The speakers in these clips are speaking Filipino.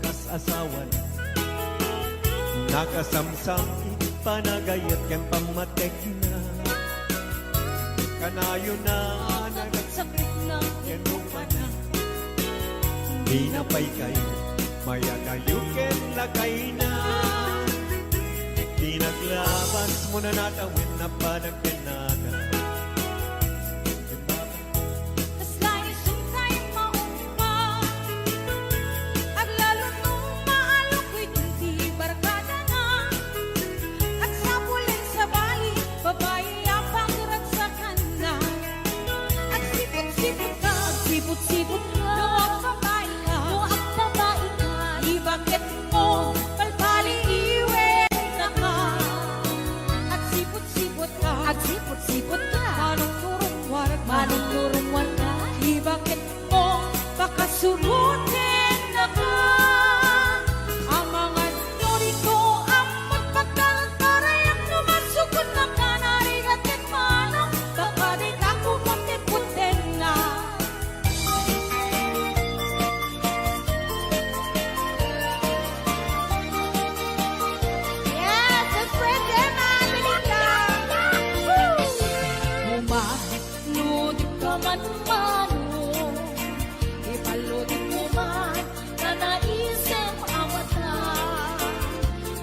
kas asawan nakasamsam panagayat ken pamatek na kanayo na nagsakit na kenuman na di na pay kayo mayagayo ken lakay na di naglabas mo na natawin na panagkenaga sipot ka, luwag babae ka, di bakit mo palpali iwen na ka. At sipot-sipot ka, manong turong warga, di bakit mo baka surutin na ka. Ang mga nuri ko ang magpagkaltaray ang numasukot na ka, narigatin manong, baka di ka kumakiputin na. Man-mano, ipalutin mo man na naisip ang mata.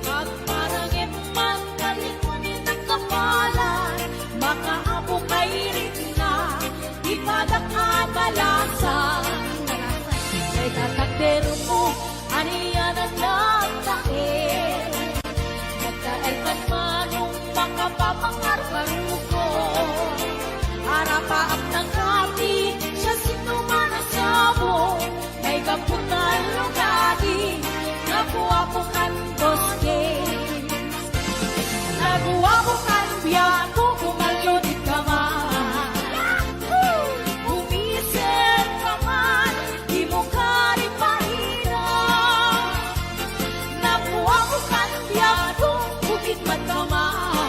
Pagparangin man kalingunin ang kapalan, makaabo kay rin na ipadak at balasan. Kay tatakdero mo, aniyan ang nagtakin. Nagtael ka manong makapapangarpan ko. Arapaap ng kapi, siya sinumanasabo. May gaputan lugadi, nakuha ko kan boske. Nakuha ko kan biyago, kumalunit ka man. Umisip ka man, di mo ka rin mahirap. Nakuha ko kan biyago, bukit man ka man.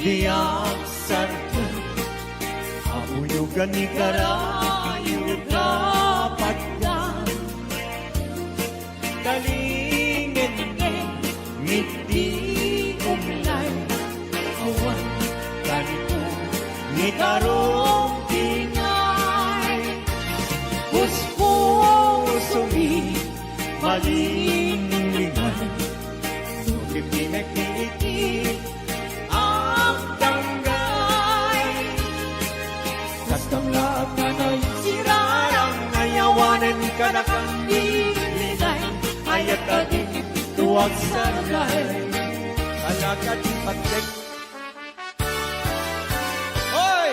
Diyak sarto Auyugan ni karayo dapat ka Kalingin ngiti umlay Awan kanito ni tarong tingay Puspusumi malinglingan Sukipinek niiti Kastamlaag na naisirarang Ngayawanan ka na kang dilinay Ayat ka din tuwag sa lagay Alakad patek Oy!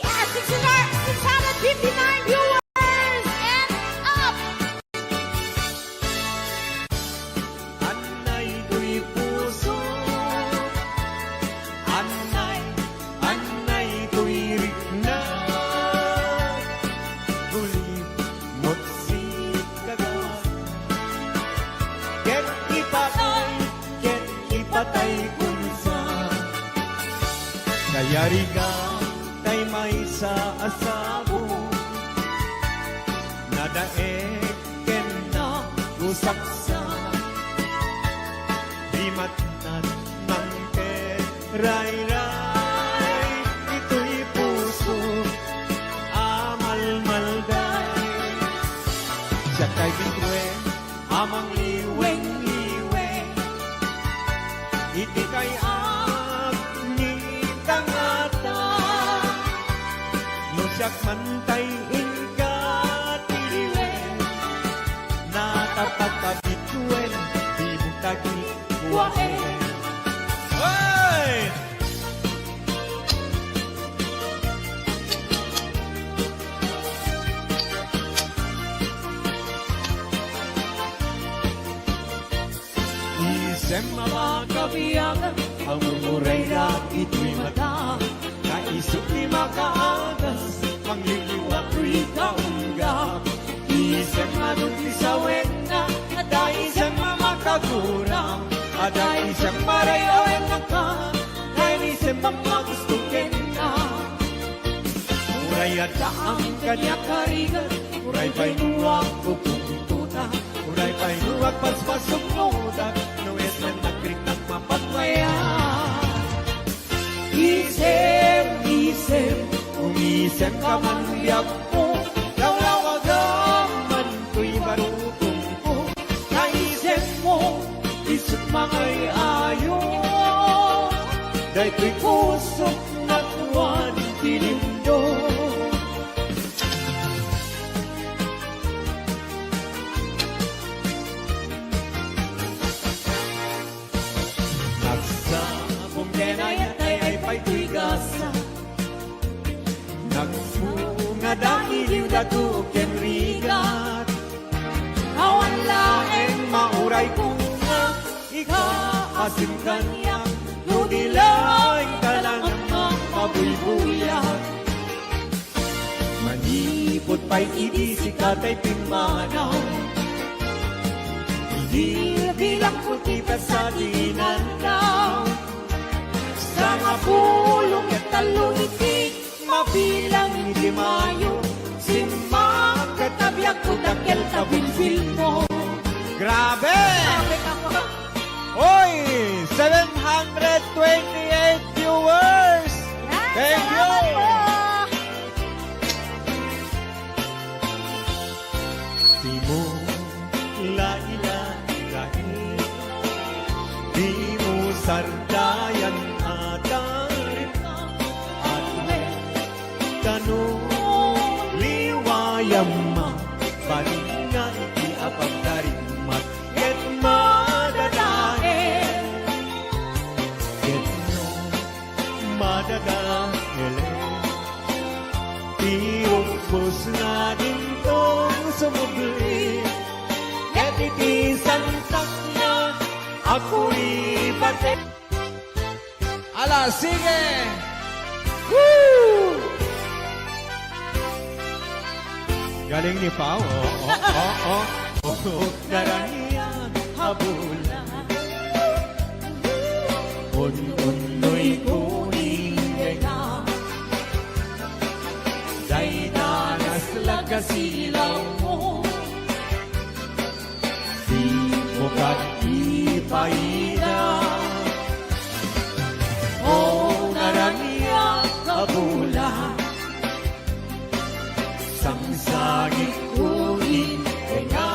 Yes, 659 viewers and up! Anay ko'y puso Anay ko'y rikna Gulimot si kagawa Ket ipatay kunsa Kayari ka tay may sa asabo Nadaek ken na usaksa Di matnat ng ray-ray Ito'y puso amal-malday Siya kay bitwen amang liweng-liweng Iti kay agni tangata Nusyak mantay inka tiliwen Natapat ka bitwen Di mo tagi buwahen Hey! Isem mga Kabiyagan, ang mumuray na ito'y mata. Kaisip ni makaagas, pangliliwag ko'y kaunggap. Isem anong isawin na, ada isem makagurang. Ada isem marayawan na ka, dahil isem mga gustukin na. Uray ada ang kanya karigan, uray pa'y nuwag kupuntuta. Uray pa'y nuwag paspasok muda, nuwes na nagkrik ng mapatmaya. Isem, isem, umisem ka man liyak mo, lawlawagam man ko'y marutong ko. Naisem mo, isip mangay ayo, dahil ko'y kusok na tuwan tinindo. Nagsabong denayat ay pa'y tuigasa. Nagsunga dahil yung datuken rigat. Awan laeng mauray kong nga, ikaasim kanyak, nudilaing talangang mabuybuyak. Manipot pa'y idisi katay pimanaw, hindi bilang puti pa sa dinandaw. Sa nga pulong at taluniti, mabilang hindi mayo, simang katabyak ko dakil tabilbil mo. Grabe! Oy! 728 viewers! Thank you! Di mo lahi-lahi, di mo sardayan atarin, at may tanong liwayam ma, baling nga iti apagdarimat, ket madadael, ket no madadael, tiumpos na din tong sumubli, ket iti santak na ako'y batik. Ala, sige! Woo! Galing ni Pao. Daranian habulan. Un-unoy kuning nga. Day danas lagasilaw mo. Di mo katipaida. O naranian habulan. Sangsagit kuning nga.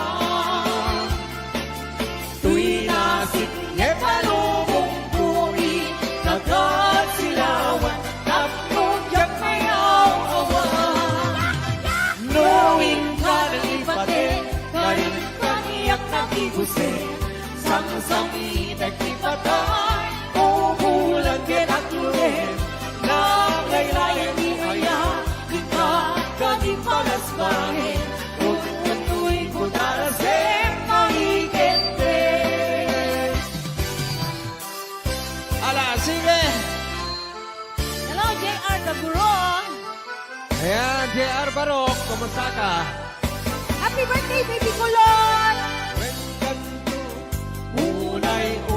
Tuwi nasip niya palubong kuning. Nagat silawan, tapos yak mayaw awan. Knowing ka ng ipate, karin kaniyak nagiguse. Sang-sangi nagkipatay, umulan din at lulit. Nangaylayan ni Aya, kani palas bahe, utu'y kudarasem mahigente. Ala, sige! Hello, JR Gaguro. Ayan, JR Barok, kumusta ka? Happy birthday, baby Kulot! When kanto, unay-unay,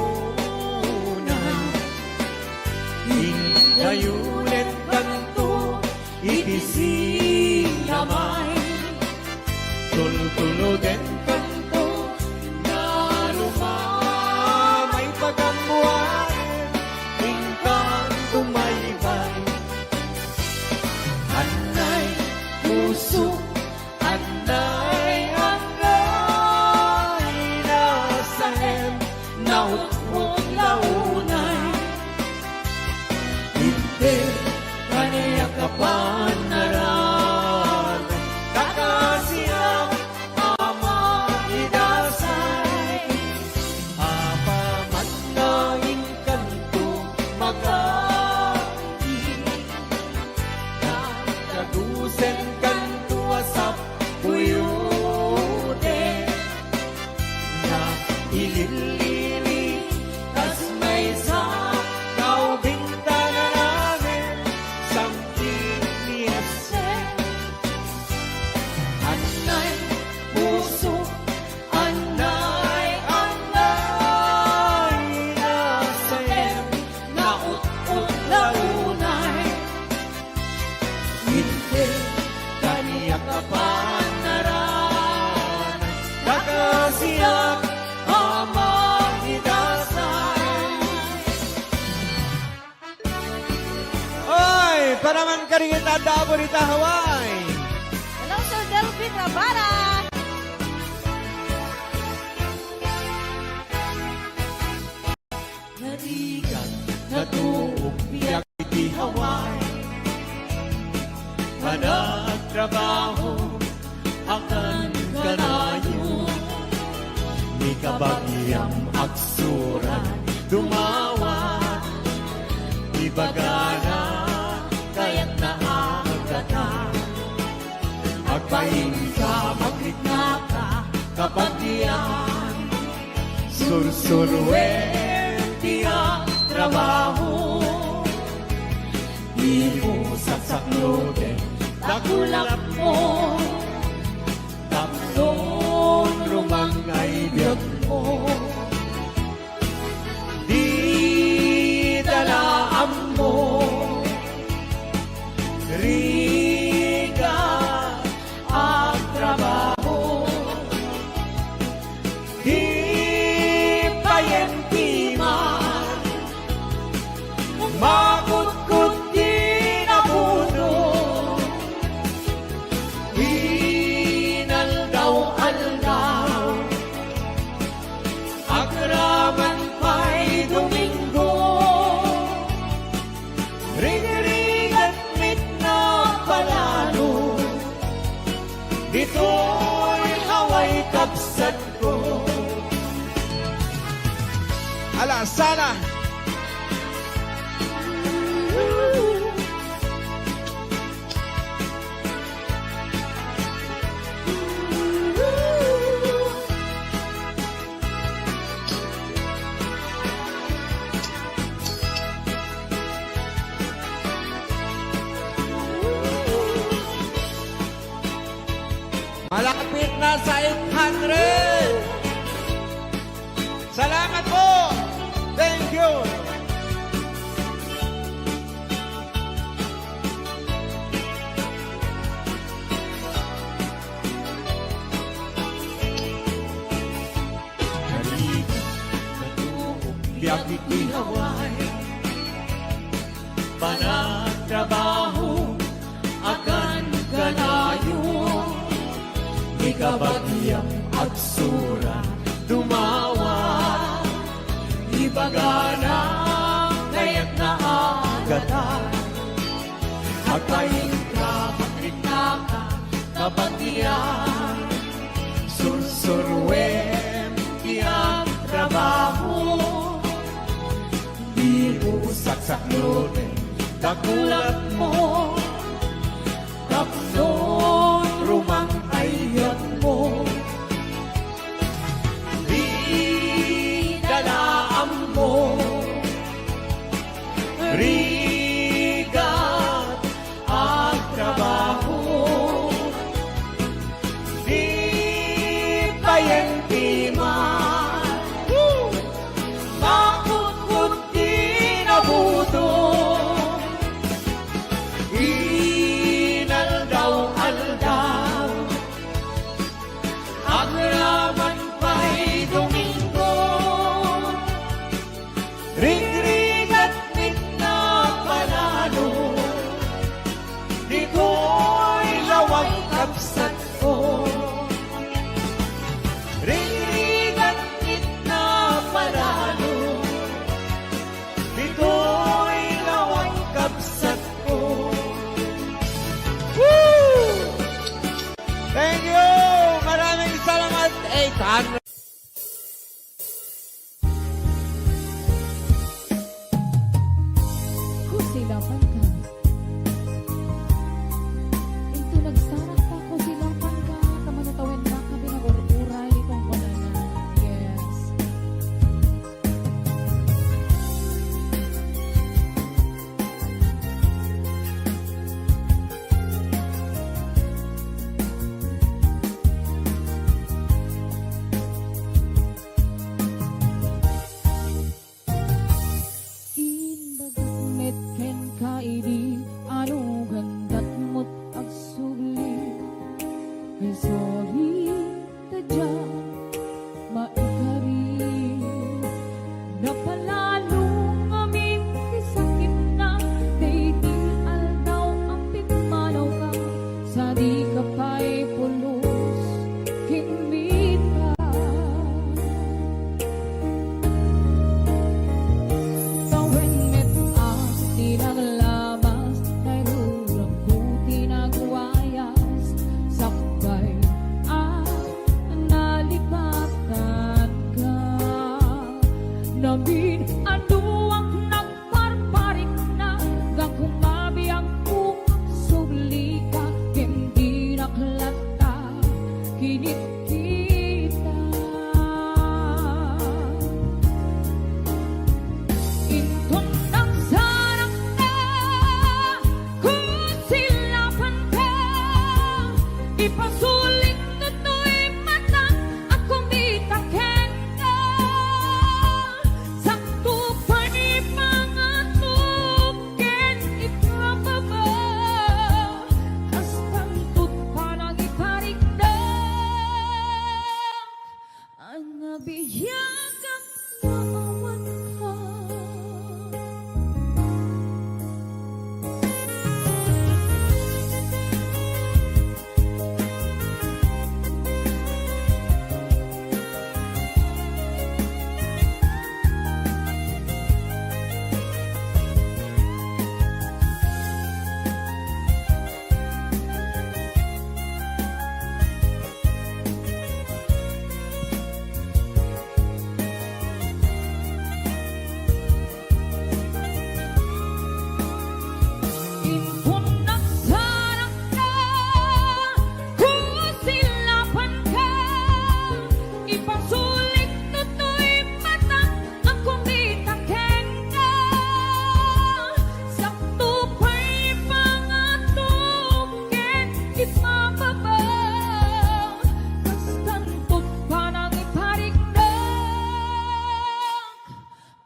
hingayulit kanto, ipisinamay, tultuluden kanto, na lumamay pagamuan, ingkang tumaybay. Anay, puso, anay, nasahem, nautmong launay. Hindi, kaniyak kapan naran, kakasiyang ama idasay. Apaman na inkanto magati, kagadusen kanto asap puyude, na ililili siyak amang idasay. Oy, paraman karingit at Daborita, Hawaii. Hello, Sir Delphine Rabara. Narigan, natuog, biyak iti Hawaii. Managtrabaho, akan kanayo. Ni kabagyang aksuran, dumawat. Ibagana, kaya't naagata. Agpahin ka, magrikna ka, kabagyan. Sursurwen, tiyak trabaho. Di mo sasaklote, takulap mo. Tatlong rumangay biyag mo. Di dalaan mo. Riga ang trabaho. Di payentiman. Makutkut di nabuno. Inaldaw-aldaw. Akraman pa'y Domingo. Ring-ring at mit na palalo. Dito'y haway kapsat ko. Ala, sana! Malapit na sa 800! Salamat po! Thank you! Biyak iti Hawaii. Panagtrabaho, akan kanayo. Ikabagyang agsura, dumawa. Ibagana, kaya't naagata. Agpahin ka, magrikna ka, kabagyan. Sursurwen, tiyang trabaho. Di mo saksaklote, kakulat mo. Tatlong rumang ayat mo. Di dalaan mo. Rigat ang trabaho. Di payentiman. Makutkut di nabuto. Inaldaw-aldaw. Agraman pa'y Domingo. Ring-ring at mit na panalo. Dito'y lawang kapsat ko. Ring-ring at mit na panalo. Dito'y lawang kapsat ko. Woo! Thank you! Maraming salamat, 800! Kusilapan ka. Ito nagsarang ka, kusilapan ka. Kamanatawin na ka, binag-uray kung panana. Yes. amin anuang nagparparik na gakumabi ang ukap sublika hindi naklata kinit kita intong nagsarang na kung silapan ka ipasulit tutoy mata at kumitaken ka sakto pa ni mga tuken ipababa kastang tutpanang iparigdag ang nabiyagak maawan ka. Intong nagsarang na kung silapan ka ipasulit tutoy mata ang kumitaken ka sakto pa'y pangatuken ipababa kastang tutpanang iparigdag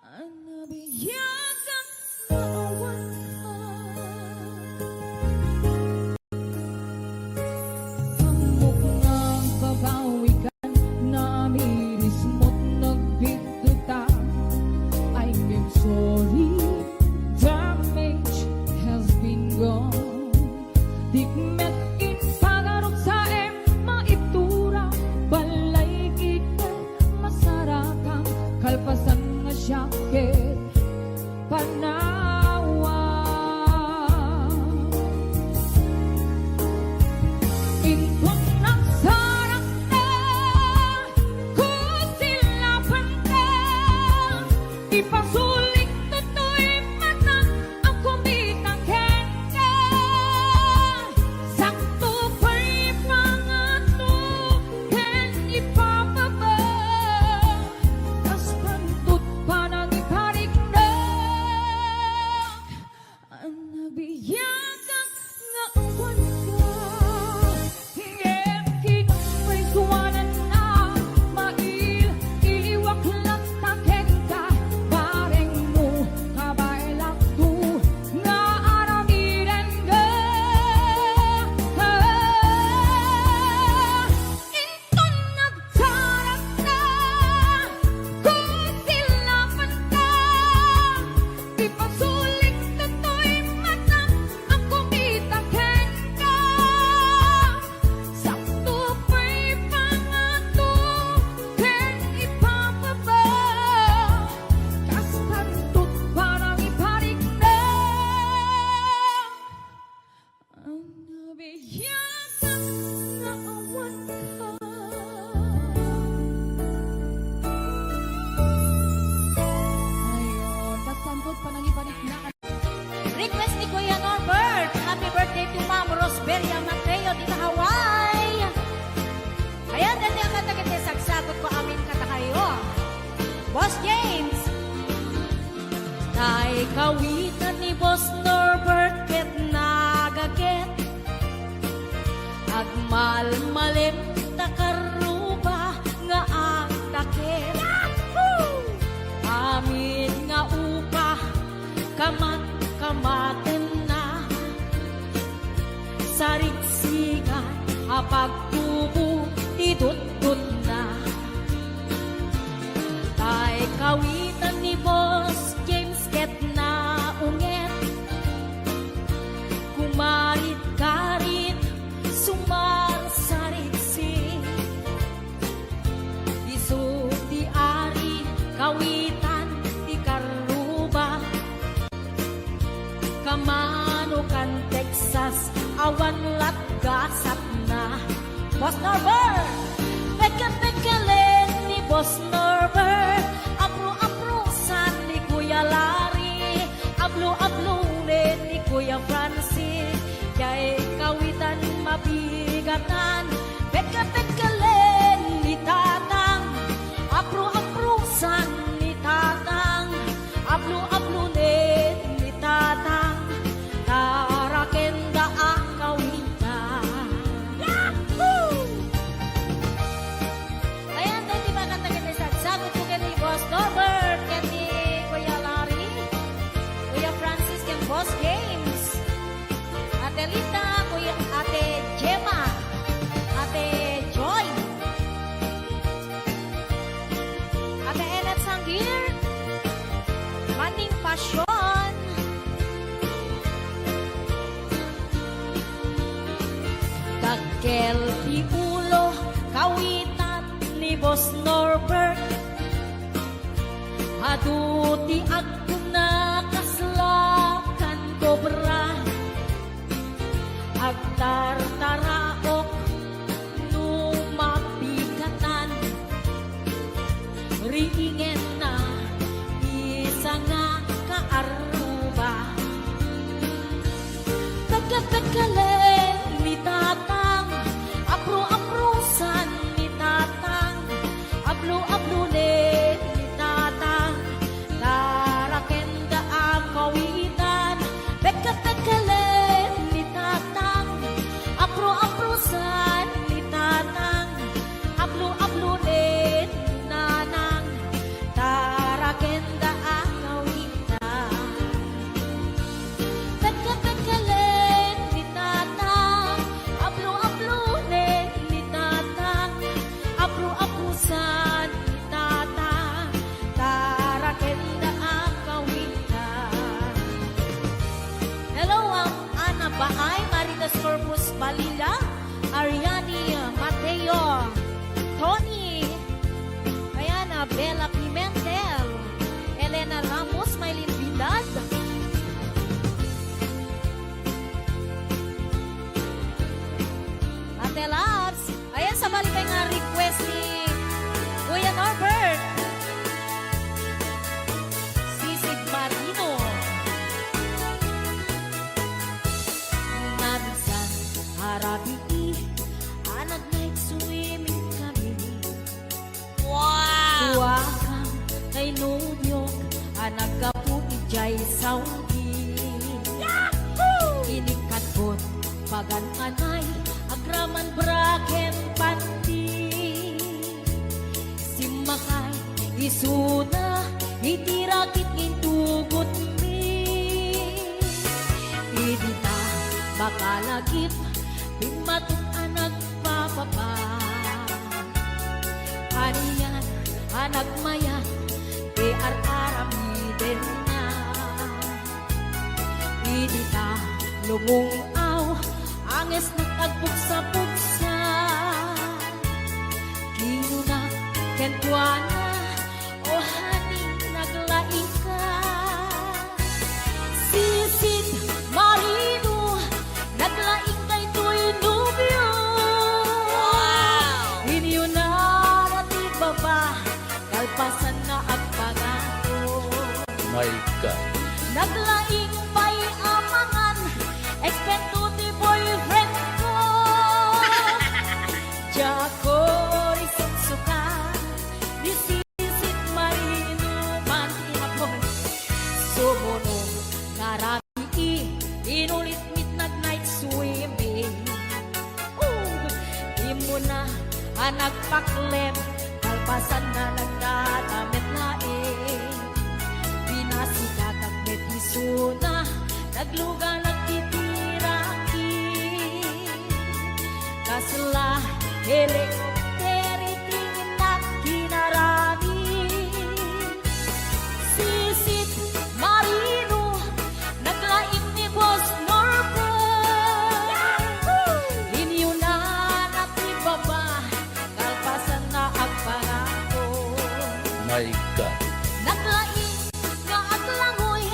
ang nabiyagak maawan ka. Hamok ng babawikan na miris mo't nagbigduta I'm sorry, damage has been gone Dikmet in pagarot sa maitura balay kita masarakang kalpasan nga syakit panawa intong nagsarang na kung silapan ka ipasulit tutoy mata ang kumitaken ka sakto pa'y pangatuken ipababa kastang tutpanang iparigdag ang nabiyagak nga awan ka hingem kinamay kuwanan na mail iliwak lang taken ka bareng mo kabailak tu nga aramiren ka inton nagtarang na kung silapan ka ipasulit tutoy mata ang kumitaken ka sakto pa'y pangatuken ipababa kastang tutparang iparigdag ang nabiyagak na awan ka. Ayun, kasantot pa nang ipaniklaan. Request ni Kuya Norbert. Happy birthday to Ma'am Rosberia Mateo dito Hawaii. Ayan, dati ang kata-kata sagsagot ko amin kata kayo. Boss James. Tay kawitan ni Boss Norbert ket nagaget. Agmal-malim takaruba nga ang takit. Amin nga upa kamat-kamaten na sarigsigan apagtubo idut-dut na tay kawitan ni Boss James ket na unget kumarit-karit sumarsarit-sing isu di ari kawitan di karuba kamanukan Texas awan latgasat na Boss Norbert peka-pekalen ni Boss Norbert apro-apro mapigatan. Peka-pekalen ni Tatang, apro-aprosan ni Tatang, ablo-ablunin ni Tatang, tarakenda ang kawitan. Yahoo! Ayan, dahil di ba kanta kita sagot ko kay Boss Norbert, kay ni Kuya Larry, Kuya Francis, kay Boss James, Ate Lita, Kuya Ate Gemma, Ate Joy, Ate Enet Sanggir, Maning Pasyon, Dagkel Piulo, kawitan ni Boss Norbert, aduti ako na kaslakan kobra, agtartaraok numapikatan, riingen na isa nga kaaruba, pagkakakalen ni Tatang, apro-aprosan ni Tatang, ablo-ablunin ni Tatang, tarakenda ang kawitan. Pagkakakalen ni Tatang, apro-aprosan ni Tatang, ablo-ablunin ni Nanang, tarakenda ang kawitan. Pagkakakalen ni Tatang, ablo-ablunin ni Tatang, apro-aprosan ni Tatang, tarakenda ang kawitan. Hello, Ana Baay, Maritas Corpus Balila, Ariani Mateo, Tony, ayan, Bella Pimentel, Elena Ramos, Maylin Vidal, Ate Labs, ayan, sa balik nga request ni Kuya Norbert, Sisig Marino, Nabisan, Harabi, anak night swimming kami. Wow! Tuwakang kay nubyo, anak kapo ijay Saudi. Yahoo! Inikatbot, pagan anay, agraman braken pati. Simakay, isuna, itirakit ngintugot mi. Idita, bakalagip, pimatok anak papapa. Hariyan, anak mayan, arami din na. Idita, lumungaw, anges nagtagbuksa-buksa. Kinuna, kentuana, o haning naglaing ka. Sisid Marino, naglaing kay tuy nubyo. Inyo na rati baba, kalpasan na ang pagato. My God. Naglaing pa'y amangan, eksperto ni boyfriend ko. Jako risuksuka, disisit marino man ihapon. Sumunong ngarabi, inulit midnight night swimming. Di mo na nagpaklem, kalpasan na nagdadamit laing. Pinasikat at metisuna, nagluga nagtitiraki. Kasla, helikopteri, tingin at kinarami. Sisit Marino, naglaing ni Boss Norbert. Inyo na natibaba, kalpasan na ang pangako. My God. Naglaing nga at langoy,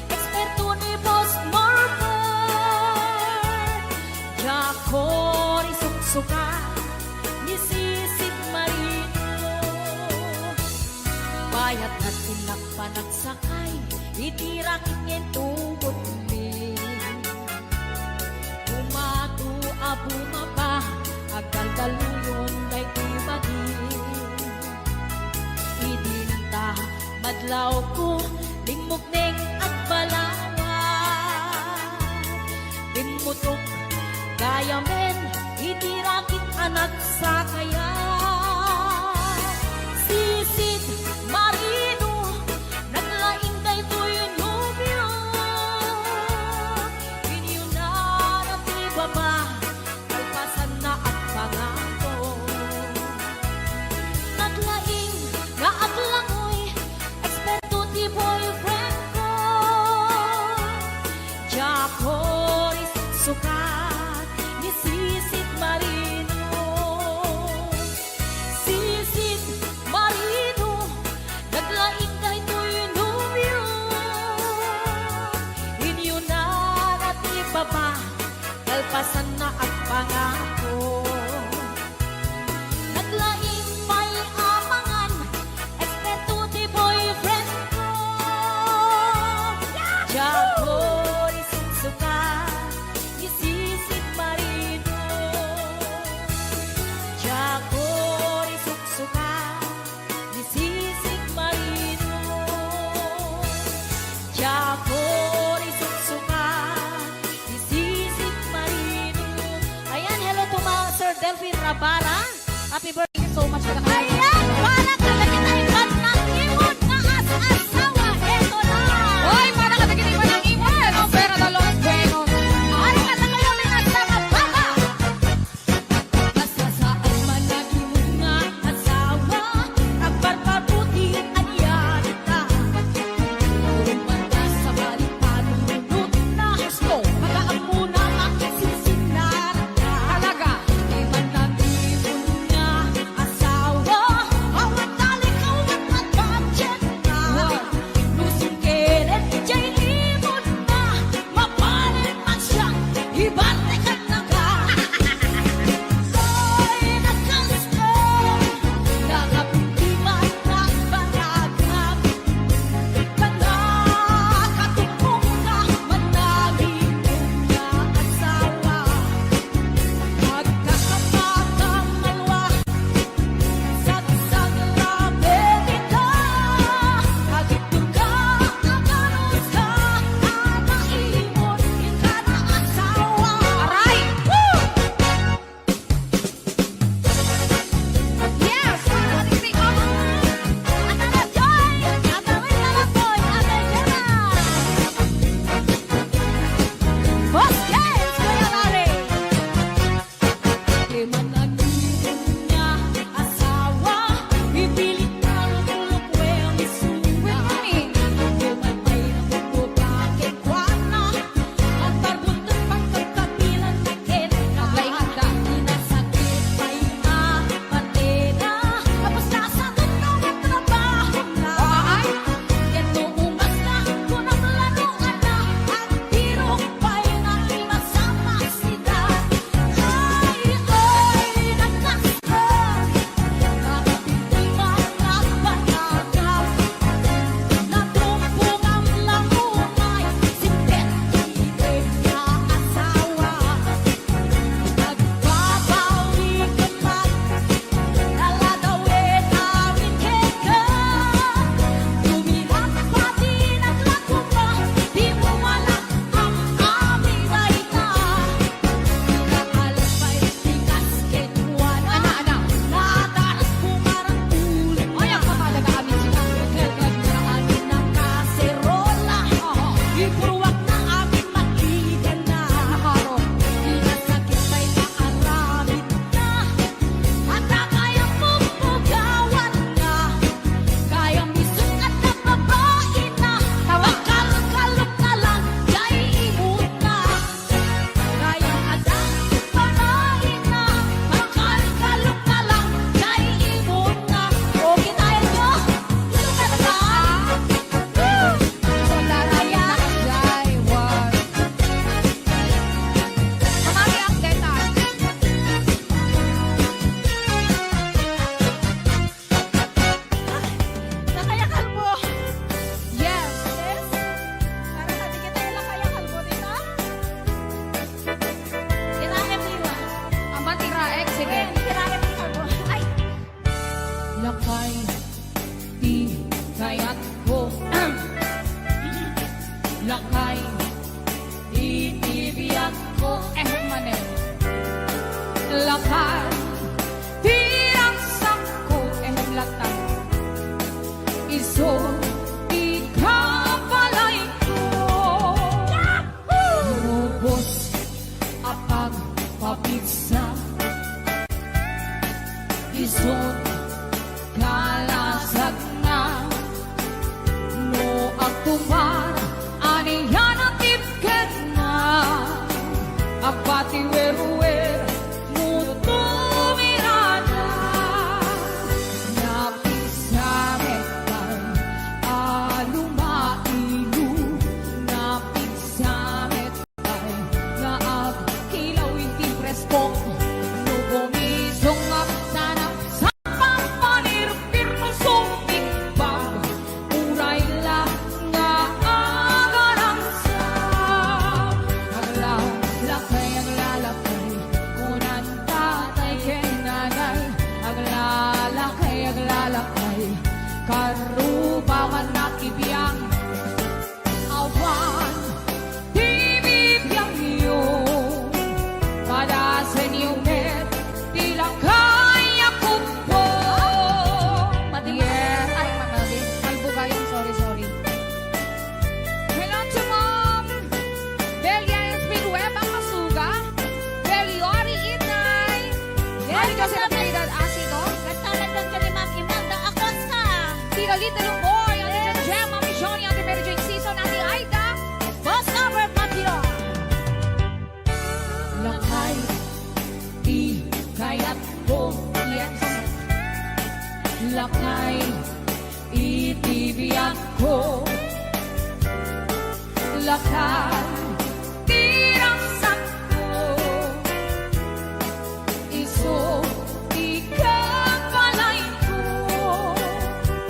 eksperto ni Boss Norbert. Jako risuksuka, ni Sisit Marino. Bayat at pinagpanagsakay, itirakit ngin tubod mi. Umatu abumaba, agkaldaluyon kay tumadin. Idinta madlaw ko lingmugning at balawa. Dinmutok kaya men itirakit anak sa kaya. Sisid marino naglaing kay tuyo nubyo. Inyo na natibaba kalpasan na at pangako. Naglaing nga aglangoy eksperto ti boyfriend ko. Jacoris sukat ni Sisid Marino. kayat ko lakay itibiyag ko manen lakay tirang sakko latang iso ikapalay ko lubos apag papitsa isot kalasag na no agtumar aniyan at tipket na apati werwer muto mirada napisamet kay alumailu napisamet kay naag kilaw iti presko no bumisong at sanap sa pampanirpir mo sumigbag uray lang nga agarang sa aglalakay kunan tatay kay nanay aglalakay karubawan nakibiyang awan tibibiyang iyo pada senyumet tila kaya kumpo Yes. Ay, mamabi. kalbo kayo sorry hello to mom Delia Espinueva Masuga Beliori Inay Yes, Ari Joseph kasama- Trinidad Asido Kasalan lang ka ni Ma'am Imelda Acosta. Tita Lita Lumboy Ate Jen Jem Mami Johnny Ate Mary Jane Season Ate Aida Boss Albert Matiro. lakay di kayat ko yes lakay itibiyag ko lakay tirang sakto iso ikapalay ko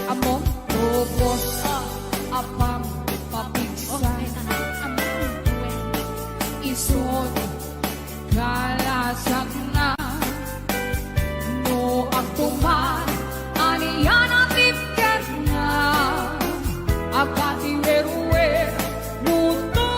among tubos apang papigsa isod kalasag na no agtuman aniyan at tipket na agati werwer muto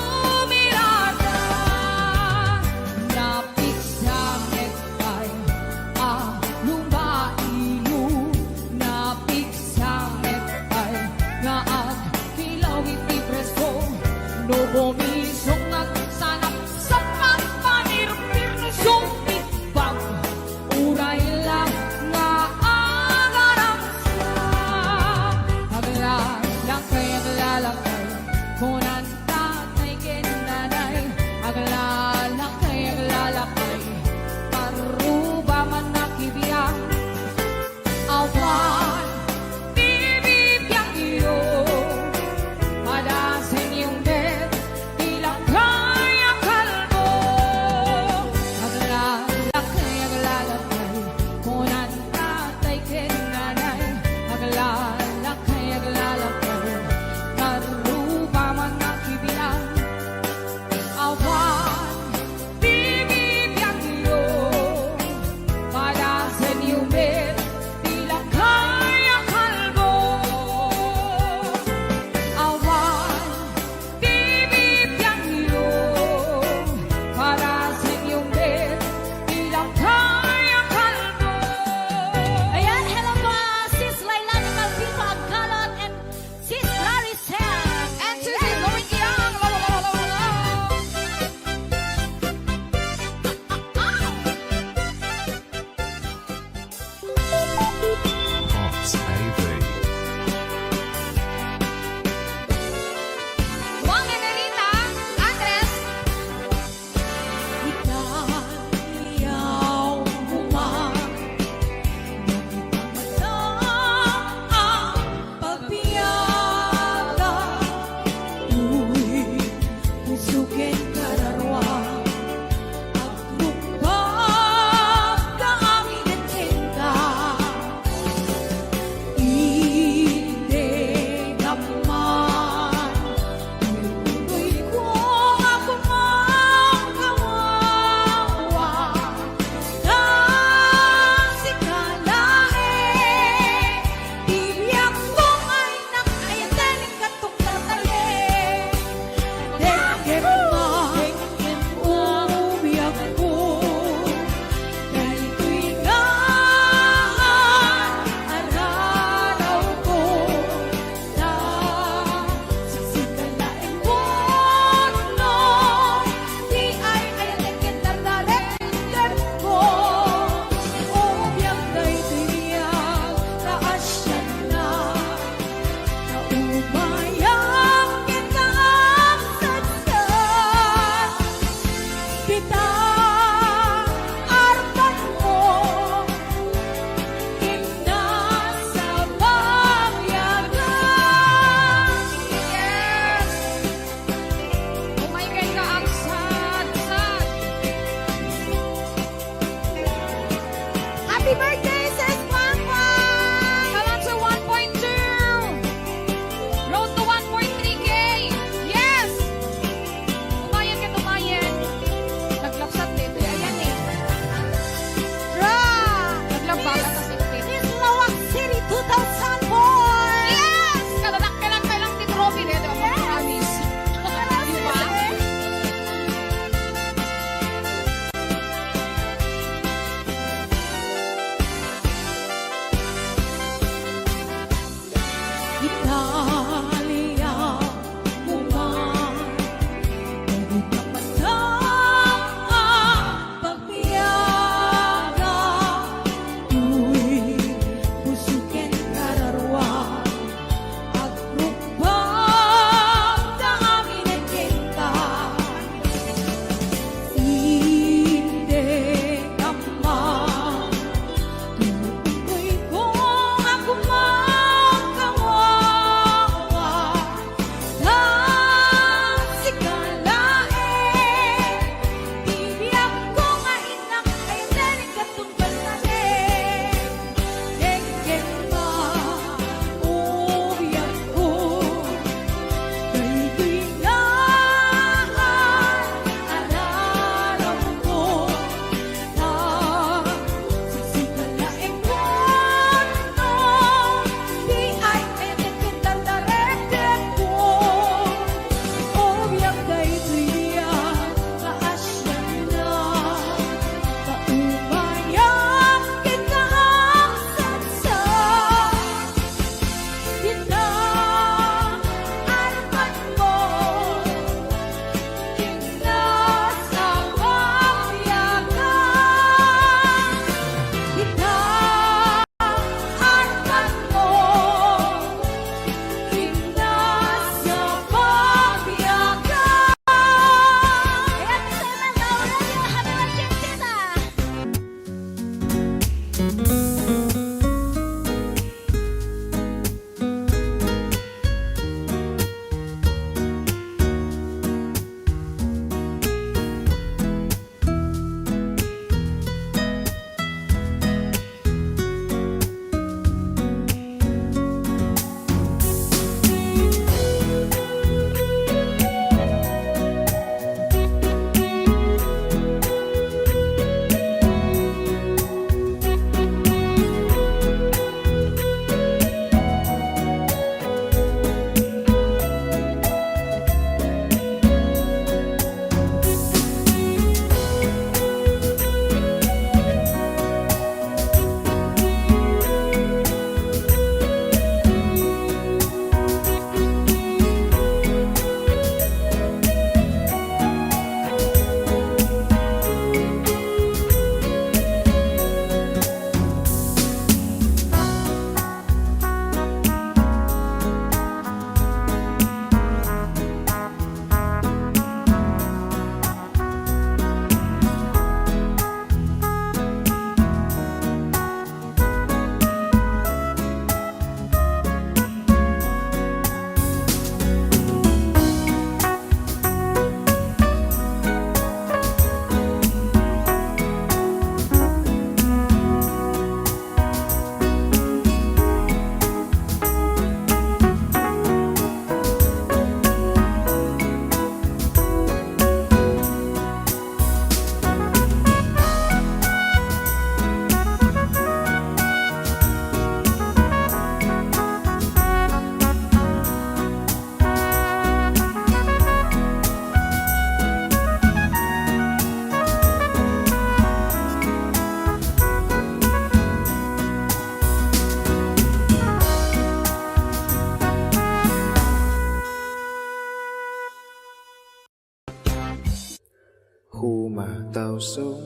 เต่าสูง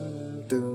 ตึง